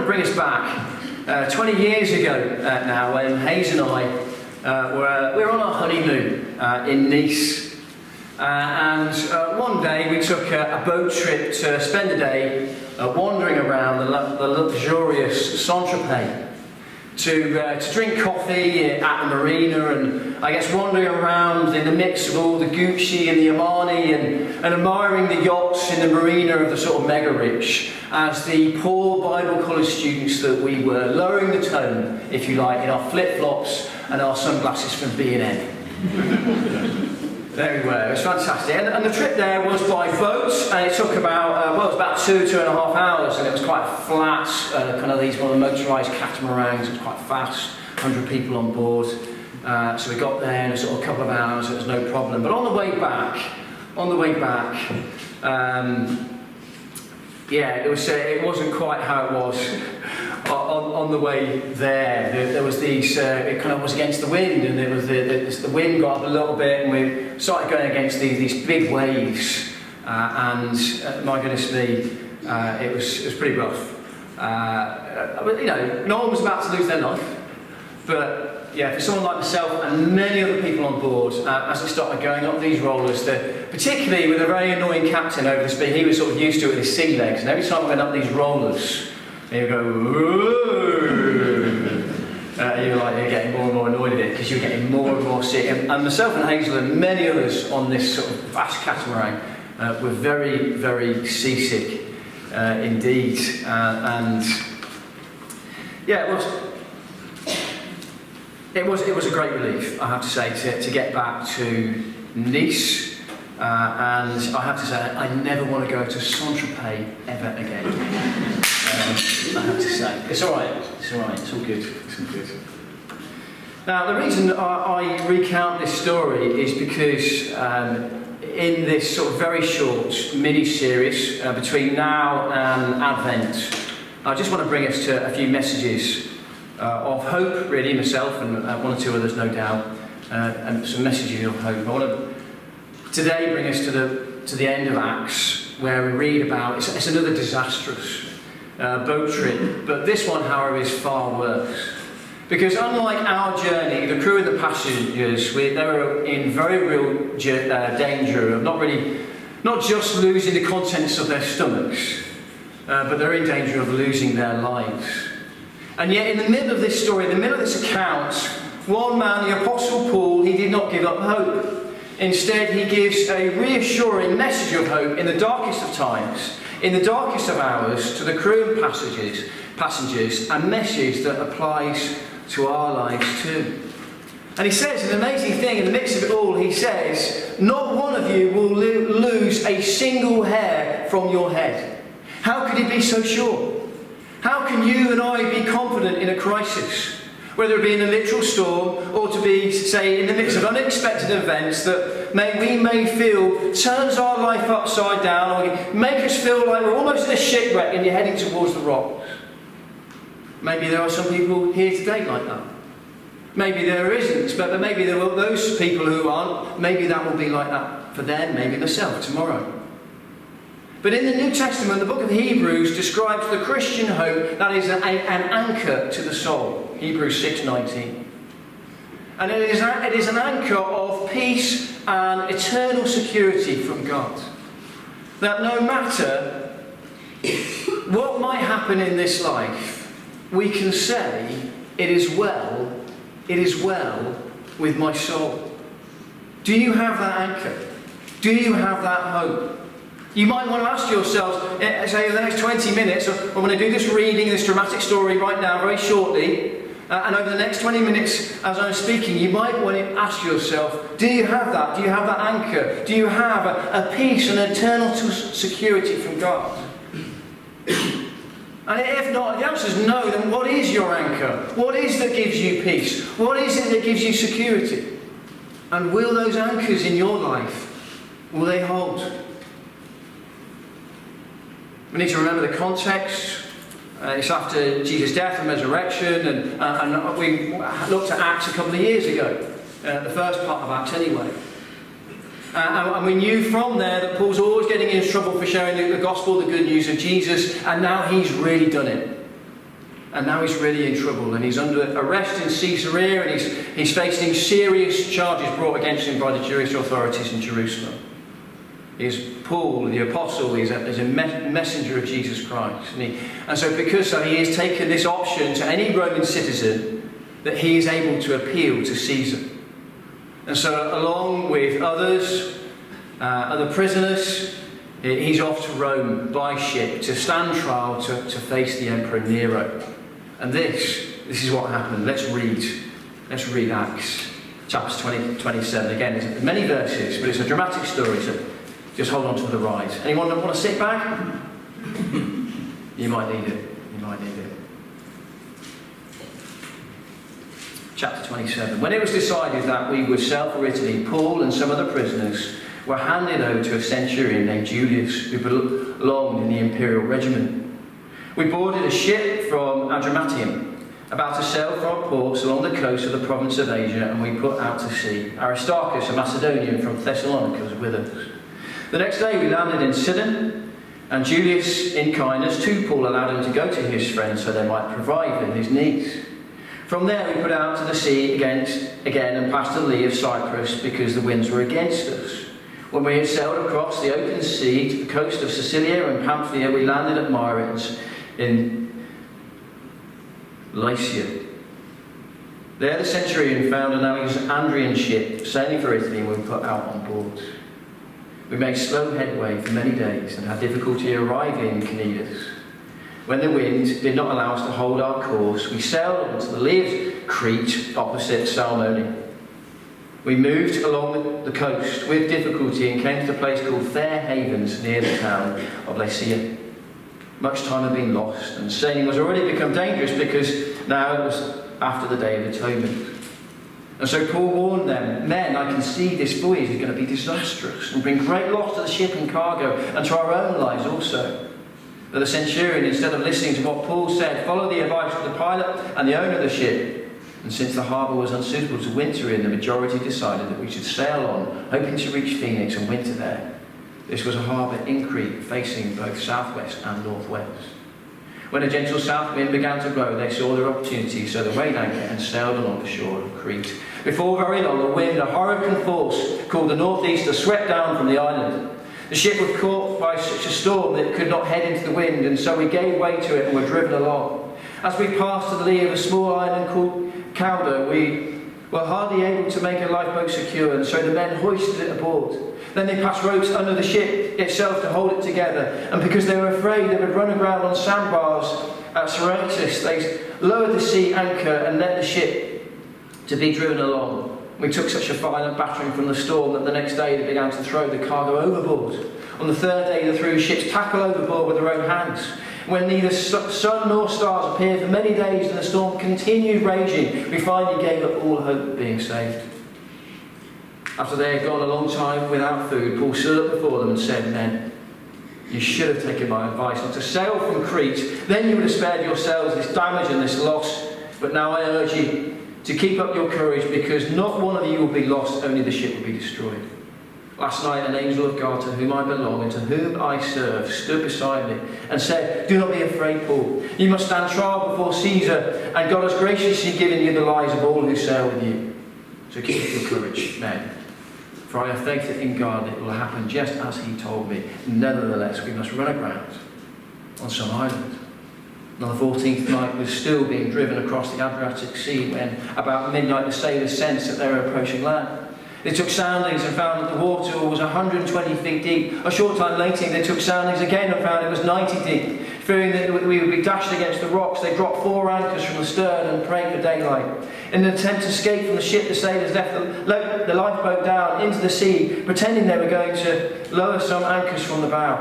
bring us back 20 years ago now, when Hayes and I were on our honeymoon in Nice. And one day we took a boat trip to spend a day wandering around the luxurious Saint-Tropez to drink coffee at the marina, and I guess wandering around in the mix of all the Gucci and the Armani and admiring the yachts in the marina of the sort of mega rich, as the poor Bible college students that we were, lowering the tone, if you like, in our flip-flops and our sunglasses from B&M. There we were. It was fantastic. And the trip there was by boat, and it took about, it was about 2.5 hours, and it was quite flat, kind of these one of the motorised catamarans. It was quite fast, 100 people on board. So we got there in a sort of couple of hours, it was no problem. But on the way back, yeah, it wasn't quite how it was on the way there. There was these, it kind of was against the wind, and there was the wind got up a little bit, and we started going against these big waves, and my goodness me, it was pretty rough. You know, no one was about to lose their life, but yeah, for someone like myself and many other people on board, as we started going up these rollers, particularly with a very annoying captain over the speed, he was sort of used to it with his sea legs, and every time we went up these rollers, he would go, you're getting more and more annoyed at it, because you're getting more and more sick. And myself and Hazel and many others on this sort of vast catamaran were very, very seasick indeed. And yeah, it was a great relief, I have to say, to get back to Nice. And I have to say, I never want to go to Saint-Tropez ever again. I have to say. It's alright, it's all good. It's all good. Now, the reason I recount this story is because in this sort of very short mini-series between now and Advent, I just want to bring us to a few messages of hope, really, myself and one or two others, no doubt, and some messages of hope. I want to today bring us to the end of Acts, where we read about, it's another disastrous boat trip, but this one, however, is far worse. Because unlike our journey, the crew and the passengers, they were in very real danger of not just losing the contents of their stomachs, but they're in danger of losing their lives. And yet in the middle of this story, in the middle of this account, one man, the Apostle Paul, he did not give up hope. Instead, he gives a reassuring message of hope in the darkest of times, in the darkest of hours, to the crew and passengers, a message that applies to our lives too. And he says an amazing thing in the midst of it all. He says, not one of you will lose a single hair from your head. How could he be so sure? How can you and I be confident in a crisis? Whether it be in a literal storm, or to be, say, in the midst of unexpected events that we may feel turns our life upside down, or make us feel like we're almost in a shipwreck and you're heading towards the rocks. Maybe there are some people here today like that. Maybe there isn't, but maybe there will those people who aren't, maybe that will be like that for them, maybe myself tomorrow. But in the New Testament, the book of Hebrews describes the Christian hope that is an anchor to the soul. Hebrews 6:19. And it is an anchor of peace and eternal security from God. That no matter what might happen in this life, we can say, it is well with my soul. Do you have that anchor? Do you have that hope? You might want to ask yourselves, say over the next 20 minutes, I'm going to do this reading, this dramatic story right now, very shortly, and over the next 20 minutes as I'm speaking, you might want to ask yourself, do you have that? Do you have that anchor? Do you have a peace and eternal security from God? And if not, the answer is no, then what is your anchor? What is that gives you peace? What is it that gives you security? And will those anchors in your life, will they hold? We need to remember the context. It's after Jesus' death and resurrection, and we looked at Acts a couple of years ago, the first part of Acts anyway. And we knew from there that Paul's always getting in trouble for sharing the gospel, the good news of Jesus, and now he's really done it. And now he's really in trouble, and he's under arrest in Caesarea, and he's facing serious charges brought against him by the Jewish authorities in Jerusalem. He's Paul, the apostle, he's a messenger of Jesus Christ. And so because he has taken this option to any Roman citizen that he is able to appeal to Caesar. And so along with other prisoners, he's off to Rome by ship to stand trial to face the Emperor Nero. And this is what happened. Let's read Acts chapter 27. Again, there's many verses, but it's a dramatic story, so just hold on to the ride. Anyone want to sit back? You might need it. Chapter 27. When it was decided that we would sail for Italy, Paul and some other prisoners were handed over to a centurion named Julius, who belonged in the imperial regiment. We boarded a ship from Adramyttium, about to sail from ports along the coast of the province of Asia, and we put out to sea. Aristarchus, a Macedonian from Thessalonica, was with us. The next day we landed in Sidon, and Julius, in kindness to Paul, allowed him to go to his friends so they might provide for his needs. From there we put out to the sea again and passed the lee of Cyprus because the winds were against us. When we had sailed across the open sea to the coast of Sicilia and Pamphylia, we landed at Myraeus in Lycia. There the centurion found an Alexandrian ship sailing for Italy, and we put out on board. We made slow headway for many days and had difficulty arriving in Cnidus. When the wind did not allow us to hold our course, we sailed onto the lee of Crete opposite Salmone. We moved along the coast with difficulty and came to a place called Fair Havens near the town of Lycia. Much time had been lost, and sailing was already become dangerous because now it was after the Day of Atonement. And so Paul warned them, "Men, I can see this voyage is going to be disastrous and bring great loss to the ship and cargo and to our own lives also." But the centurion, instead of listening to what Paul said, followed the advice of the pilot and the owner of the ship. And since the harbour was unsuitable to winter in, the majority decided that we should sail on, hoping to reach Phoenix and winter there. This was a harbour in Crete, facing both southwest and northwest. When a gentle south wind began to blow, they saw their opportunity, so they weighed anchor and sailed along the shore of Crete. Before very long, a wind, a hurricane force called the northeaster, swept down from the island. The ship was caught by such a storm that it could not head into the wind, and so we gave way to it and were driven along. As we passed to the lee of a small island called Cauda, we were hardly able to make a lifeboat secure, and so the men hoisted it aboard. Then they passed ropes under the ship itself to hold it together, and because they were afraid they would run aground on sandbars at Charitie, they lowered the sea anchor and let the ship to be driven along. We took such a violent battering from the storm that the next day they began to throw the cargo overboard. On the third day they threw ships tackle overboard with their own hands. When neither sun nor stars appeared for many days and the storm continued raging, we finally gave up all hope of being saved. After they had gone a long time without food, Paul stood up before them and said, "Men, you should have taken my advice not to sail from Crete. Then you would have spared yourselves this damage and this loss. But now I urge you to keep up your courage, because not one of you will be lost, only the ship will be destroyed." Last night an angel of God, to whom I belong and to whom I serve, stood beside me and said, "Do not be afraid, Paul. You must stand trial before Caesar, and God has graciously given you the lives of all who sail with you. So keep up your courage, men. For I have faith in God that it will happen just as he told me. Nevertheless, we must run aground on some island." On the 14th night, we were still being driven across the Adriatic Sea when, about midnight, the sailors sensed that they were approaching land. They took soundings and found that the water was 120 feet deep. A short time later, they took soundings again and found it was 90 deep. Fearing that we would be dashed against the rocks, they dropped 4 anchors from the stern and prayed for daylight. In an attempt to escape from the ship, the sailors left the lifeboat down into the sea, pretending they were going to lower some anchors from the bow.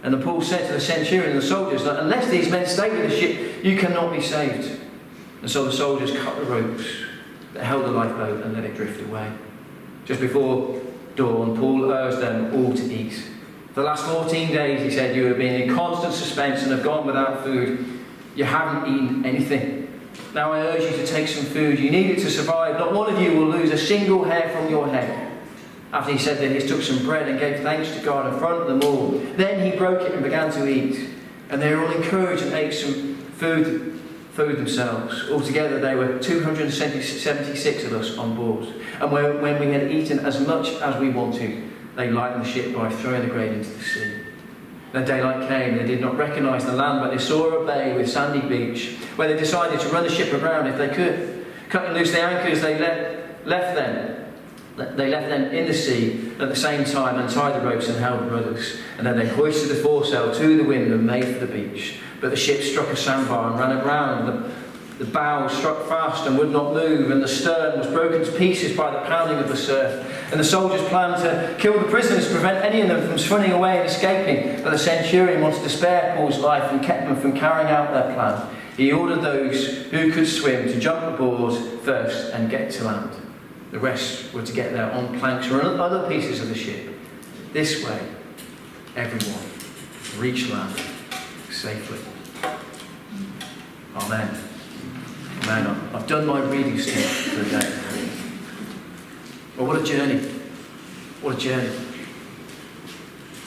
And then Paul said to the centurion and the soldiers that unless these men stay with the ship, you cannot be saved. And so the soldiers cut the ropes that held the lifeboat and let it drift away. Just before dawn, Paul urged them all to eat. For the last 14 days, he said, you have been in constant suspense and have gone without food. You haven't eaten anything. Now I urge you to take some food. You need it to survive. Not one of you will lose a single hair from your head. After he said that, he took some bread and gave thanks to God in front of them all. Then he broke it and began to eat. And they were all encouraged and ate some food food themselves. Altogether, there were 276 of us on board. And when we had eaten as much as we wanted, they lightened the ship by throwing the grain into the sea. Then daylight came, they did not recognise the land, but they saw a bay with sandy beach, where they decided to run the ship aground if they could. Cutting loose the anchors, they left them in the sea at the same time, untied the ropes and held the rudders. And then they hoisted the foresail to the wind and made for the beach. But the ship struck a sandbar and ran aground. The bow struck fast and would not move, and the stern was broken to pieces by the pounding of the surf. And the soldiers planned to kill the prisoners to prevent any of them from swimming away and escaping. But the centurion wanted to spare Paul's life and kept them from carrying out their plan. He ordered those who could swim to jump aboard first and get to land. The rest were to get there on planks or on other pieces of the ship. This way, everyone reached land safely. Amen. Amen. I've done my reading stint for the day. Well, what a journey. What a journey.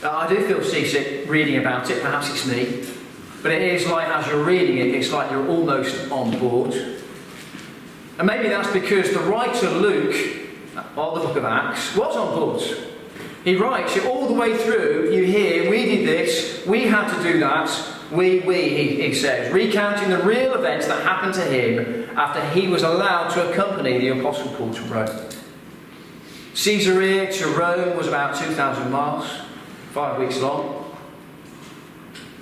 I do feel seasick reading about it. Perhaps it's me. But it is like, as you're reading it, it's like you're almost on board. And maybe that's because the writer Luke, of the book of Acts, was on board. He writes it all the way through. You hear, we did this, we had to do that, he says, recounting the real events that happened to him after he was allowed to accompany the Apostle Paul to Rome. Caesarea to Rome was about 2,000 miles, 5 weeks long.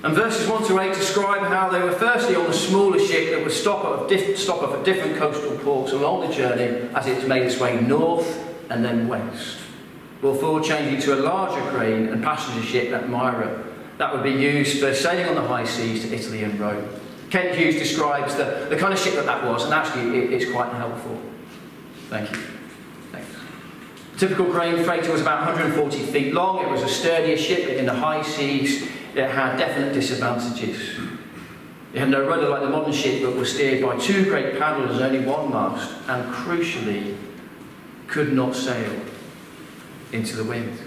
And verses 1 to 8 describe how they were firstly on a smaller ship that would stop off at different coastal ports along the journey as it made its way north and then west, before changing to a larger crane and passenger ship at Myra that would be used for sailing on the high seas to Italy and Rome. Kent Hughes describes the kind of ship that was, and actually it's quite helpful. Thank you. Thanks. Typical grain freighter was about 140 feet long. It was a sturdier ship, but in the high seas it had definite disadvantages. It had no rudder like the modern ship, but was steered by two great paddles, only one mast, and crucially, could not sail into the wind.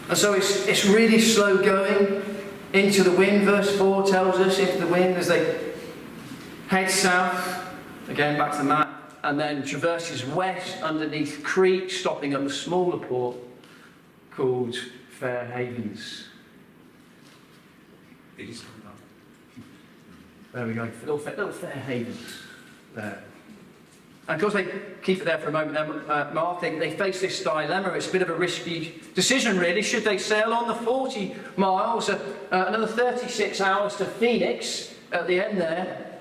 And so it's really slow going into the wind. Verse 4 tells us into the wind as they head south, again back to the map, and then traverses west underneath Crete, stopping at a smaller port called Fair Havens. There we go, little Fair Havens there. And of course they keep it there for a moment then, Mark, they face this dilemma. It's a bit of a risky decision really. Should they sail on the 40 miles, another 36 hours to Phoenix at the end there,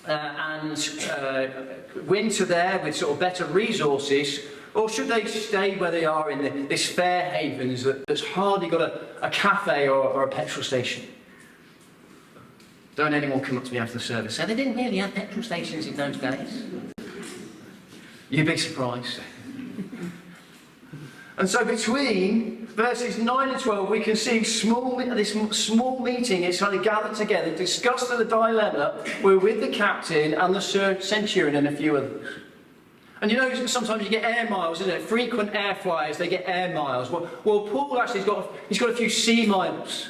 and winter there with sort of better resources, or should they stay where they are in this Fair Havens that's hardly got a cafe or a petrol station? Don't anyone come up to me after the service and say, they didn't really have petrol stations in those days. You'd be surprised. And so between verses 9 and 12, we can see this small meeting is kind of gathered together, discussed the dilemma. We're with the captain and the centurion and a few others. And you know, sometimes you get air miles, isn't it? Frequent air flyers, they get air miles. Well, Paul actually he's got a few sea miles.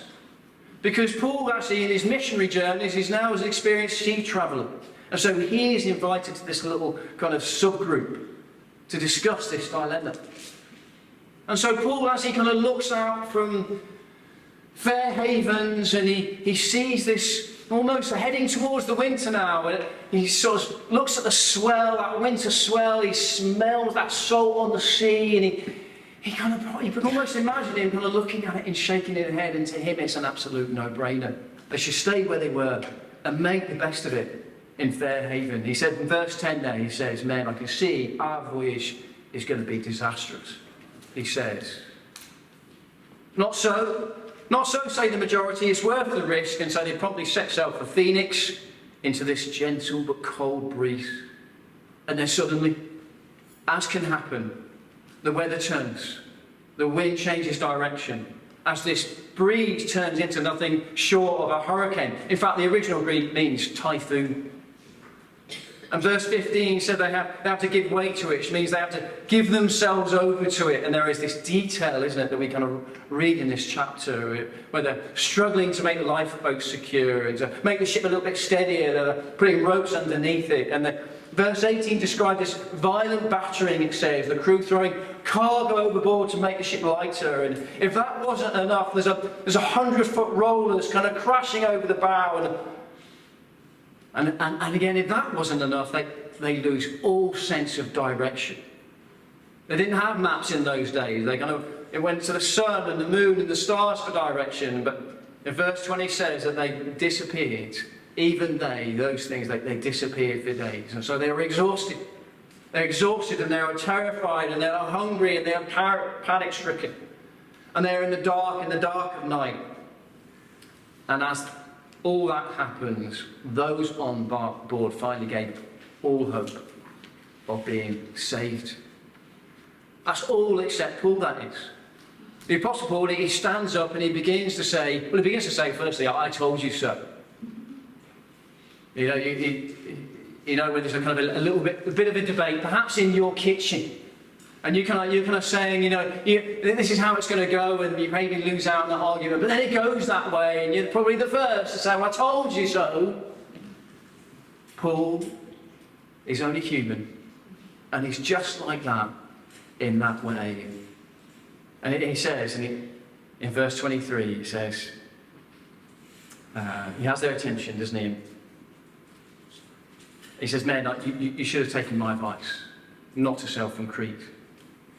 Because Paul actually, in his missionary journeys, is now an experienced sea traveller. And so he is invited to this little kind of subgroup to discuss this dilemma. And so Paul actually kind of looks out from Fair Havens and he sees this almost heading towards the winter now. And he sort of looks at the swell, that winter swell. He smells that salt on the sea, and you can almost imagine him kind of looking at it and shaking his head. And to him, it's an absolute no-brainer. They should stay where they were and make the best of it in Fair Haven. He said in verse 10 there, he says, "Men, I can see our voyage is going to be disastrous." He says, Not so, say the majority. It's worth the risk. And so they promptly set sail for Phoenix into this gentle but cold breeze. And then suddenly, as can happen, the weather turns. The wind changes direction as this breeze turns into nothing short of a hurricane. In fact, the original Greek means typhoon. And verse 15 said they have to give way to it, which means they have to give themselves over to it. And there is this detail, isn't it, that we kind of read in this chapter, where they're struggling to make the lifeboat secure and to make the ship a little bit steadier. They're putting ropes underneath it. And verse 18 described this violent battering, it says, the crew throwing cargo overboard to make the ship lighter. And if that wasn't enough, there's 100-foot rollers kind of crashing over the bow. And again, if that wasn't enough, they lose all sense of direction. They didn't have maps in those days. It went to the sun and the moon and the stars for direction. But in verse 20 says that they disappeared. Even those things, they disappeared for days. And so they were exhausted. They're exhausted and they are terrified and they are hungry and they are panic-stricken. And they're in the dark of night. And as all that happens, those on board finally gave all hope of being saved. That's all except Paul, that is. The Apostle Paul, he stands up and he begins to say, firstly, I told you so. You know, when there's a kind of a bit of a debate, perhaps in your kitchen, and you're kind of saying, this is how it's going to go, and you maybe lose out in that argument, but then it goes that way, and you're probably the first to say, well, I told you so. Paul is only human, and he's just like that in that way. And he says, in verse 23, he says, he has their attention, doesn't he? He says, men, you should have taken my advice, not to sail from Crete.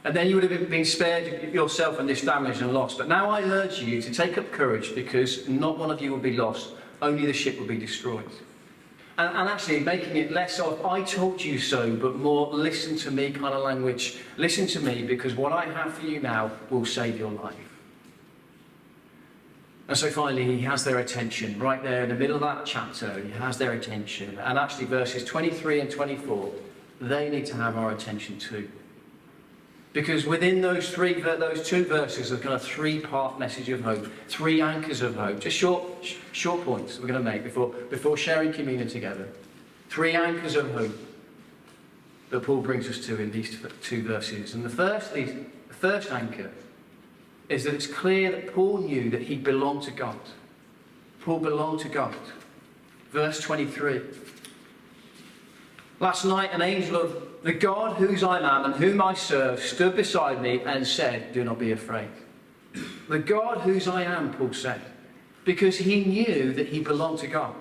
And then you would have been spared yourself and this damage and loss. But now I urge you to take up courage, because not one of you will be lost, only the ship will be destroyed. And actually making it less of, I told you so, but more listen to me kind of language. Listen to me, because what I have for you now will save your life. And so finally he has their attention. Right there in the middle of that chapter, he has their attention. And actually verses 23 and 24, they need to have our attention too. Because within those two verses, there's kind of three-part message of hope, three anchors of hope. Just short points we're going to make before sharing communion together. Three anchors of hope that Paul brings us to in these two verses. And the first anchor is that it's clear that Paul knew that he belonged to God. Paul belonged to God. Verse 23. Last night, an angel of the God whose I am and whom I serve stood beside me and said, do not be afraid. The God whose I am, Paul said, because he knew that he belonged to God.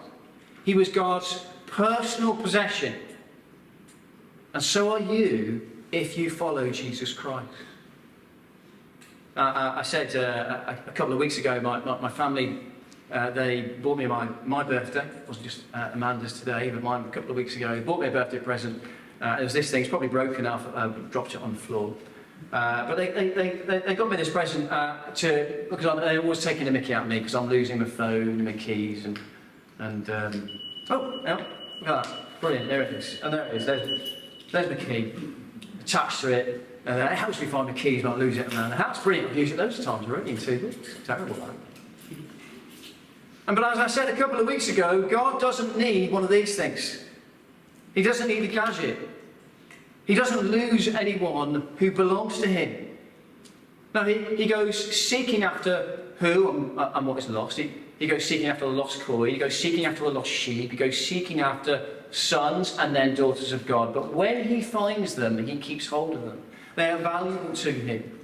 He was God's personal possession. And so are you if you follow Jesus Christ. I said a couple of weeks ago, my family, they bought me my birthday. It wasn't just Amanda's today, but mine a couple of weeks ago. They bought me a birthday present. It was this thing. It's probably broken off. I dropped it on the floor. But they got me this present because they're always taking the mickey out of me because I'm losing my phone and my keys and look at that. Brilliant. There it is. And there it is. There's the key attached to it. It helps me find the keys when I lose it around the house. Brilliant. I've used it loads of times already in 2 weeks. Terrible, that. But as I said a couple of weeks ago, God doesn't need one of these things. He doesn't need a gadget. He doesn't lose anyone who belongs to him. No, he goes seeking after who and what is lost. He goes seeking after a lost coin. He goes seeking after a lost sheep. He goes seeking after sons and then daughters of God. But when he finds them, he keeps hold of them. They are valuable to him.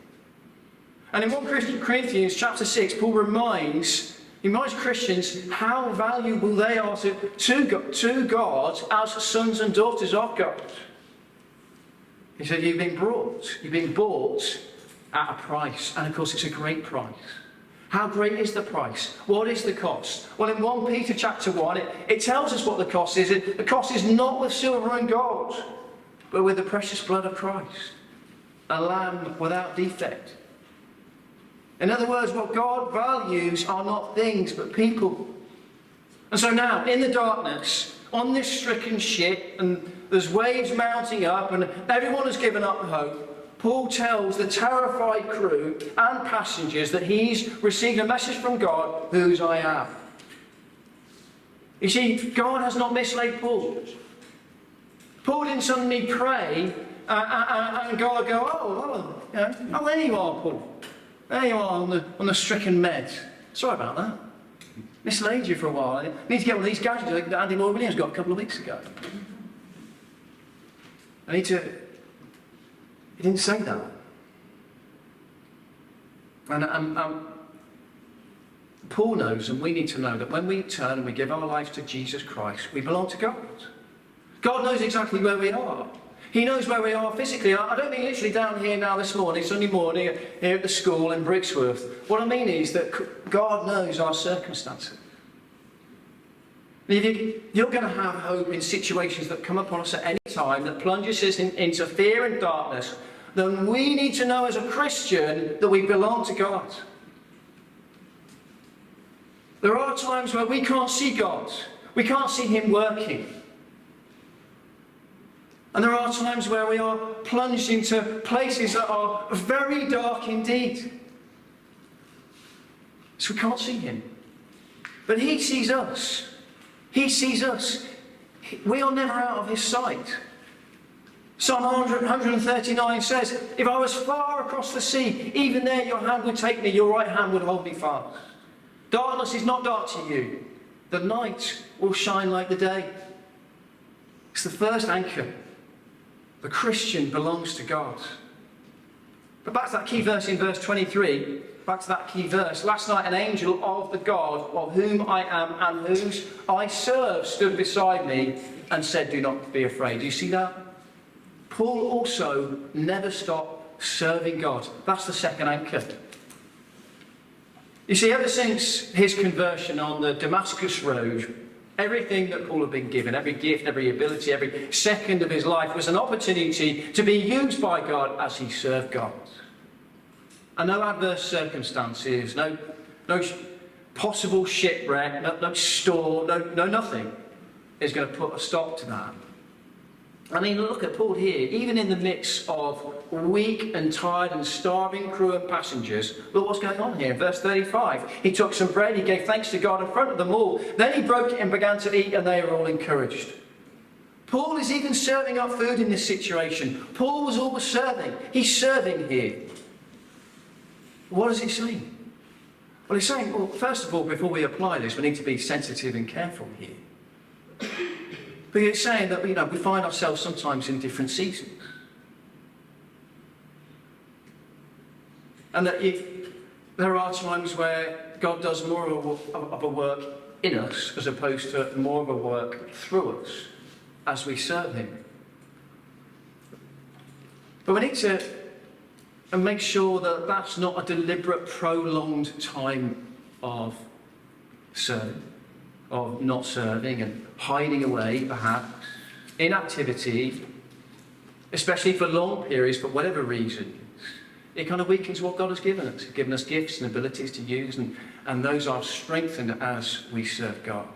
And in 1 Corinthians chapter 6, Paul reminds Christians how valuable they are to God as sons and daughters of God. He said, you've been bought at a price. And of course, it's a great price. How great is the price? What is the cost? Well, in 1 Peter chapter 1, it tells us what the cost is. The cost is not with silver and gold, but with the precious blood of Christ, a lamb without defect. In other words, what God values are not things, but people. And so now, in the darkness, on this stricken ship, and there's waves mounting up, and everyone has given up hope, Paul tells the terrified crew and passengers that he's received a message from God, whose I am. You see, God has not misled Paul. Paul didn't suddenly pray and God go, oh, there you are, Paul. There you are on the stricken meds. Sorry about that. Mislaid you for a while. I need to get one of these gadgets that Andy Lloyd-Williams got a couple of weeks ago. He didn't say that. And Paul knows, and we need to know, that when we turn and we give our lives to Jesus Christ, we belong to God. God knows exactly where we are. He knows where we are physically. I don't mean literally down here now this morning, Sunday morning, here at the school in Brixworth. What I mean is that God knows our circumstances. You're going to have hope in situations that come upon us at any time that plunges us into fear and darkness. Then we need to know as a Christian that we belong to God. There are times where we can't see God. We can't see Him working. And there are times where we are plunged into places that are very dark indeed. So we can't see Him. But He sees us. He sees us. We are never out of His sight. Psalm 139 says, if I was far across the sea, even there your hand would take me, your right hand would hold me fast. Darkness is not dark to you. The night will shine like the day. It's the first anchor. The Christian belongs to God. But back to that key verse in verse 23. Back to that key verse. Last night an angel of the God of whom I am and whose I serve stood beside me and said, do not be afraid. Do you see that? Paul also never stopped serving God. That's the second anchor. You see, ever since his conversion on the Damascus road, everything that Paul had been given, every gift, every ability, every second of his life was an opportunity to be used by God as he served God. And no adverse circumstances, no possible shipwreck, no storm, no nothing is going to put a stop to that. I mean, look at Paul here. Even in the midst of weak and tired and starving crew and passengers, look what's going on here. In verse 35, he took some bread, he gave thanks to God in front of them all. Then he broke it and began to eat, and they were all encouraged. Paul is even serving up food in this situation. Paul was always serving. He's serving here. What is he saying? Well, he's saying, well, first of all, before we apply this, we need to be sensitive and careful here. But it's saying that we find ourselves sometimes in different seasons. And that there are times where God does more of a work in us as opposed to more of a work through us as we serve Him. But we need to make sure that that's not a deliberate, prolonged time of serving, of not serving and hiding away, perhaps, inactivity, especially for long periods, for whatever reason. It kind of weakens what God has given us. He's given us gifts and abilities to use, and those are strengthened as we serve God.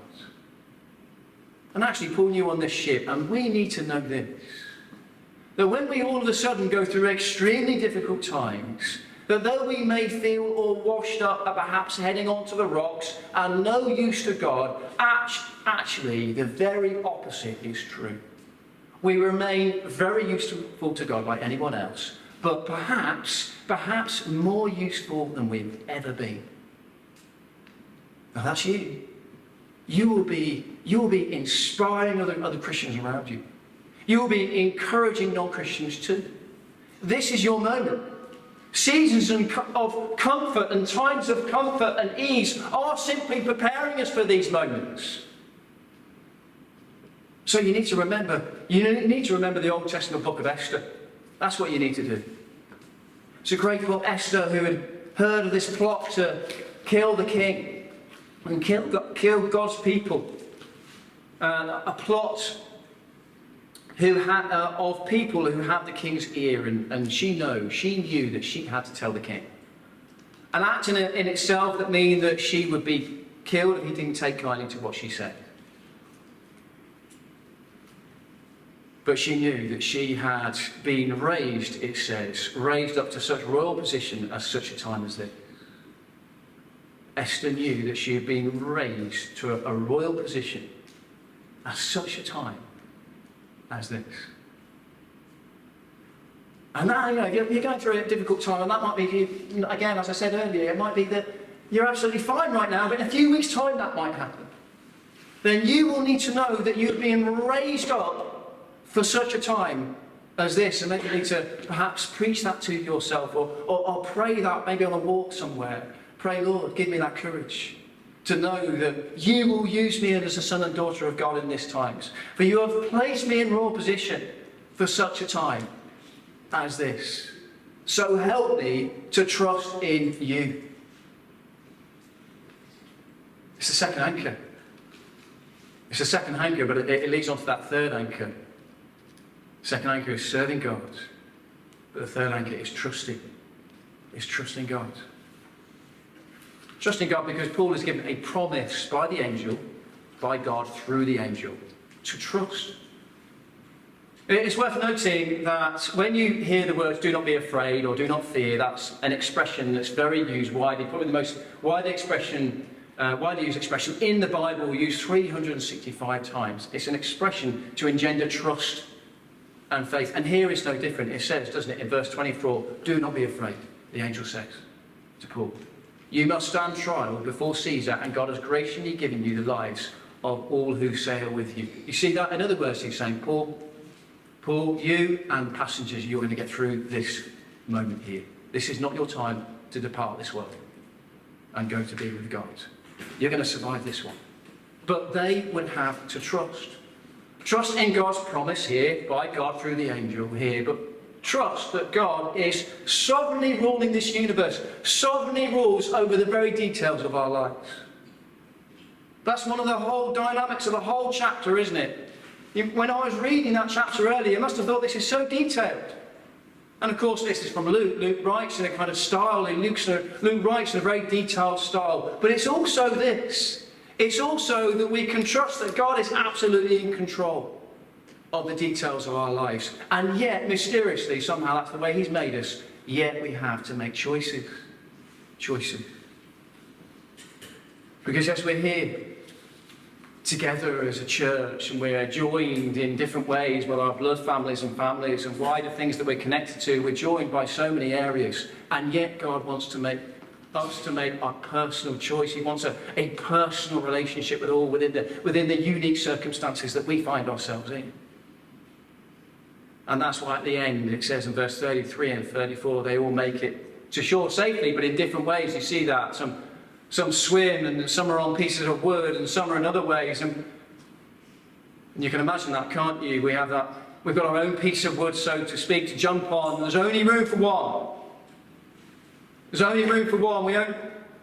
And actually, Paul knew on this ship, and we need to know this, that when we all of a sudden go through extremely difficult times, that though we may feel all washed up and perhaps heading onto the rocks and no use to God, actually the very opposite is true. We remain very useful to God like anyone else, but perhaps more useful than we've ever been. Now that's you. You will be inspiring other Christians around you. You will be encouraging non-Christians too. This is your moment. Seasons of comfort and times of comfort and ease are simply preparing us for these moments. So you need to remember the Old Testament book of Esther. That's what you need to do. It's a great book, Esther, who had heard of this plot to kill the king and kill God's people. A plot of people who had the king's ear, and she knew that she had to tell the king. An act in itself that means that she would be killed if he didn't take kindly to what she said. But she knew that she had been raised, it says, raised up to such royal position at such a time as this. Esther knew that she had been raised to a royal position at such a time as this. And that, you're going through a difficult time, and that might be, again, as I said earlier, it might be that you're absolutely fine right now, but in a few weeks' time that might happen. Then you will need to know that you're being raised up for such a time as this, and maybe you need to perhaps preach that to yourself, or pray that maybe on a walk somewhere. Pray, Lord, give me that courage to know that you will use me as a son and daughter of God in this times. For you have placed me in raw position for such a time as this. So help me to trust in you. It's the second anchor. It's the second anchor, but it leads on to that third anchor. The second anchor is serving God. But the third anchor is trusting. It's trusting God. Trusting God because Paul is given a promise by the angel, by God through the angel, to trust. It's worth noting that when you hear the words "do not be afraid" or "do not fear," that's an expression that's very used widely, probably the most widely used expression in the Bible, used 365 times. It's an expression to engender trust and faith. And here it's no different. It says, doesn't it, in verse 24, "Do not be afraid," the angel says to Paul. "You must stand trial before Caesar, and God has graciously given you the lives of all who sail with you." You see that? In other words, he's saying, Paul, you and passengers, you're going to get through this moment here. This is not your time to depart this world and go to be with God. You're going to survive this one. But they would have to trust. Trust in God's promise here, by God through the angel here, but trust that God is sovereignly ruling this universe, sovereignly rules over the very details of our lives. That's one of the whole dynamics of the whole chapter, isn't it? When I was reading that chapter earlier, you must have thought this is so detailed. And of course, this is from Luke. Luke writes in a kind of style. Luke writes in a very detailed style. But it's also this. It's also that we can trust that God is absolutely in control of the details of our lives. And yet, mysteriously, somehow that's the way he's made us, yet we have to make choices. Choices. Because as we're here together as a church, and we're joined in different ways with our blood families and wider things that we're connected to, we're joined by so many areas, and yet God wants to make us to make our personal choice. He wants a personal relationship with all within the unique circumstances that we find ourselves in. And that's why at the end it says in verse 33 and 34, they all make it to shore safely, but in different ways. You see that some swim, and some are on pieces of wood, and some are in other ways. And you can imagine that, can't you? We've got our own piece of wood, so to speak, to jump on. There's only room for one. There's only room for one.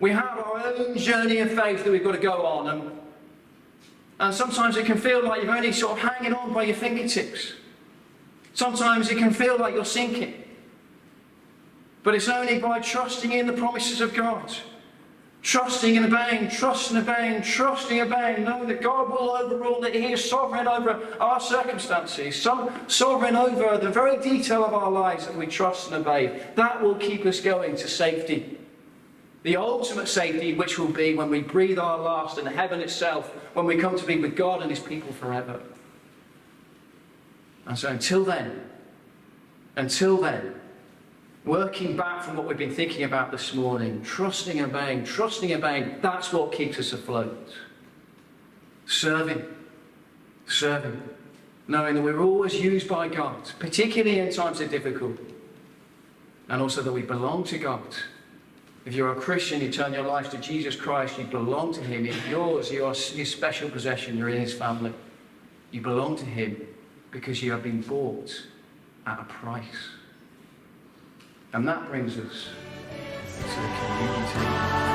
We have our own journey of faith that we've got to go on. And sometimes it can feel like you're only sort of hanging on by your fingertips. Sometimes it can feel like you're sinking. But it's only by trusting in the promises of God. Trusting and obeying, trusting and obeying, trusting and obeying, knowing that God will overrule, that He is sovereign over our circumstances, sovereign over the very detail of our lives that we trust and obey. That will keep us going to safety. The ultimate safety, which will be when we breathe our last in heaven itself, when we come to be with God and His people forever. And so until then, working back from what we've been thinking about this morning, trusting and obeying, that's what keeps us afloat. Serving, knowing that we're always used by God, particularly in times of difficulty, and also that we belong to God. If you're a Christian, you turn your life to Jesus Christ, you belong to Him. He's yours, you're His special possession, you're in His family. You belong to Him because you have been bought at a price. And that brings us to the communion table.